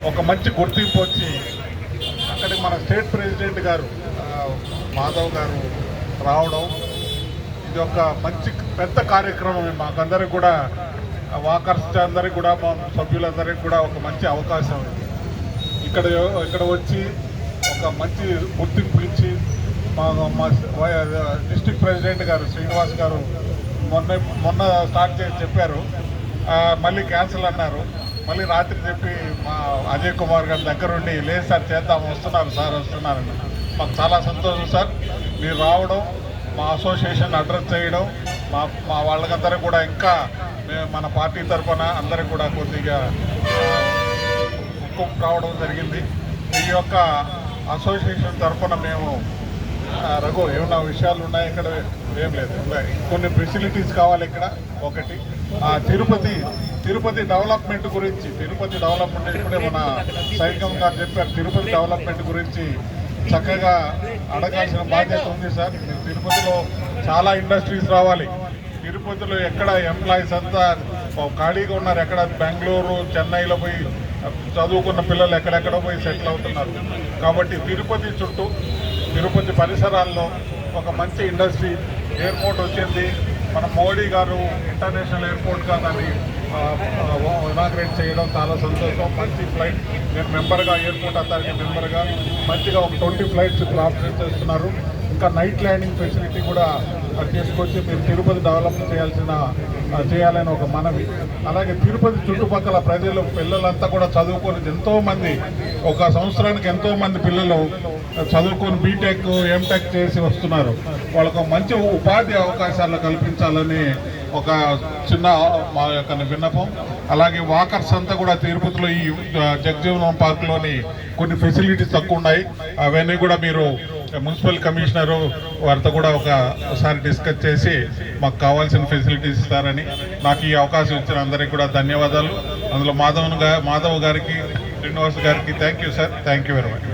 ఒక మంచి గుర్తింపు వచ్చి అక్కడికి మన స్టేట్ ప్రెసిడెంట్ గారు మాధవ్ గారు రావడం ఇది ఒక మంచి పెద్ద కార్యక్రమం. మాకందరికి కూడా వాకర్స్ అందరికి కూడా మా సభ్యులందరికీ కూడా ఒక మంచి అవకాశం. ఇక్కడ వచ్చి ఒక మంచి గుర్తింపు ఇచ్చి మా డిస్ట్రిక్ట్ ప్రెసిడెంట్ గారు శ్రీనివాస్ గారు మొన్న స్టార్ట్ చేసి చెప్పారు, మళ్ళీ క్యాన్సిల్ అన్నారు. మళ్ళీ రాత్రి చెప్పి మా అజయ్ కుమార్ గారి దగ్గరుండి లేదు సార్ చేద్దాం, వస్తున్నారని మాకు చాలా సంతోషం సార్. మీరు రావడం, మా అసోసియేషన్ అడ్రస్ చేయడం, మా వాళ్ళకందరూ కూడా ఇంకా మన పార్టీ తరఫున అందరికి కూడా కొద్దిగా గుర్తింపు రావడం జరిగింది. ఈ యొక్క అసోసియేషన్ తరఫున మేము రఘు ఏమైనా విషయాలు ఉన్నాయి ఇక్కడ? ఏం లేదు, ఉన్నాయి కొన్ని ఫెసిలిటీస్ కావాలి ఇక్కడ. ఒకటి తిరుపతి డెవలప్మెంట్ గురించి, తిరుపతి డెవలప్మెంట్ ఇప్పుడే మన సైకం గారు చెప్పారు, తిరుపతి డెవలప్మెంట్ గురించి చక్కగా అడగాల్సిన బాధ్యత ఉంది సార్. తిరుపతిలో చాలా ఇండస్ట్రీస్ రావాలి. తిరుపతిలో ఎక్కడ ఎంప్లాయీస్ అంతా ఖాళీగా ఉన్నారు, ఎక్కడ బెంగళూరు చెన్నైలో పోయి చదువుకున్న పిల్లలు ఎక్కడెక్కడో పోయి సెటిల్ అవుతున్నారు. కాబట్టి తిరుపతి చుట్టూ, తిరుపతి పరిసరాల్లో ఒక మంచి ఇండస్ట్రీ ఎయిర్పోర్ట్ వచ్చింది. మన మోడీ గారు ఇంటర్నేషనల్ ఎయిర్పోర్ట్గా దాన్ని ఇనాగ్రేట్ చేయడం చాలా సంతోషం. మంచి ఫ్లైట్, నేను మెంబర్గా, ఎయిర్పోర్ట్ అథారిటీ మెంబర్గా మంచిగా ఒక 20 ఫ్లైట్స్ ఇప్పుడు ఆపరేట్ చేస్తున్నారు. ఇంకా నైట్ ల్యాండింగ్ ఫెసిలిటీ కూడా తీసుకొచ్చి మీరు తిరుపతి డెవలప్ చేయాలని ఒక మనవి. అలాగే తిరుపతి చుట్టుపక్కల ప్రజలు పిల్లలంతా కూడా చదువుకొని ఎంతోమంది, ఒక సంవత్సరానికి ఎంతోమంది పిల్లలు చదువుకొని బీటెక్ ఎంటెక్ చేసి వస్తున్నారు. వాళ్ళకు మంచి ఉపాధి అవకాశాలు కల్పించాలని ఒక చిన్న మా యొక్క విన్నపం. అలాగే వాకర్స్ అంతా కూడా తిరుపతిలో ఈ జగజీవనం పార్క్లోని కొన్ని ఫెసిలిటీస్ తక్కువ ఉన్నాయి, అవన్నీ కూడా మీరు మున్సిపల్ కమిషనరు వారితో కూడా ఒకసారి డిస్కస్ చేసి మాకు కావాల్సిన ఫెసిలిటీస్ ఇస్తారని, నాకు ఈ అవకాశం ఇచ్చిన అందరికీ కూడా ధన్యవాదాలు. అందులో మాధవ్ గారికి, శ్రీనివాస్ గారికి thank you sir, thank you very much.